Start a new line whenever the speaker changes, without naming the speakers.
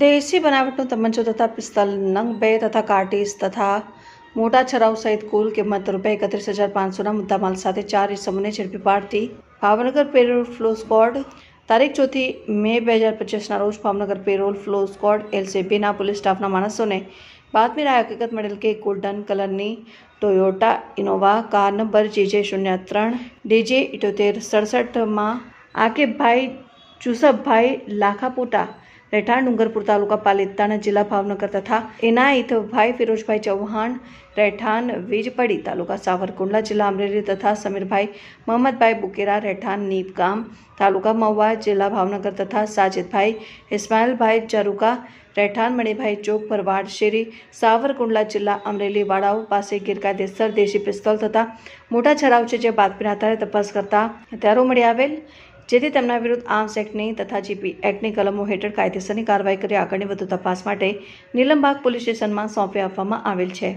દેશી બનાવટનો તમંચો તથા પિસ્તલ નંગ 2 તથા કાર્ટીસ તથા મોટા છરાવ સહિત કુલ કિંમત ₹31,500ના મુદ્દામાલ સાથે 4 ઇસમોને ઝડપી પાડતી ભાવનગર પેરોલ ફ્લો સ્ક્વોડ તારીખ 4 મે 2025ના રોજ ભાવનગર પેરોલ ફ્લો સ્ક્વોડ એલસીબીના પોલીસ સ્ટાફના માણસોને બાતમીના હકીકત મળેલ કે ગોલ્ડન કલરની Toyota Innova car number JJ03 DJ 7867માં આકેબભાઈ જુસફભાઈ લાખાપોટા રહેઠાણ ડુંગરપુર તાલુકા પાલિતાણા જિલ્લા ભાવનગર તથા એનાયતભાઈ ફિરોજભાઈ ચૌહાણ રહેઠાણ વીજપડી તાલુકા સાવરકુંડલા જિલ્લા અમરેલી તથા સમીરભાઈ મોહમ્મદભાઈ બુકેરા રહેઠાણ નીપગામ તાલુકા મહુવા જિલ્લા ભાવનગર તથા સાજિદભાઈ ઇસ્માઇલભાઈ ચરુકા રહેઠાણ મણિભાઈ ચોક ભરવાડ શેરી સાવરકુંડલા જિલ્લા અમરેલી વાડાઓ પાસે ગેરકાયદેસર દેશી પિસ્તોલ તથા મોટા છરાવ છે, જે બાતમીના આધારે તપાસ કરતા હથિયારો મળી આવેલ, જેથી તેમના વિરુદ્ધ આર્મ્સ એક્ટની તથા જીપી એક્ટની કલમો હેઠળ કાયદેસરની કાર્યવાહી કરી આગળની વધુ તપાસ માટે નીલમબાગ પોલીસ સ્ટેશનમાં સોંપી આપવામાં આવેલ છે।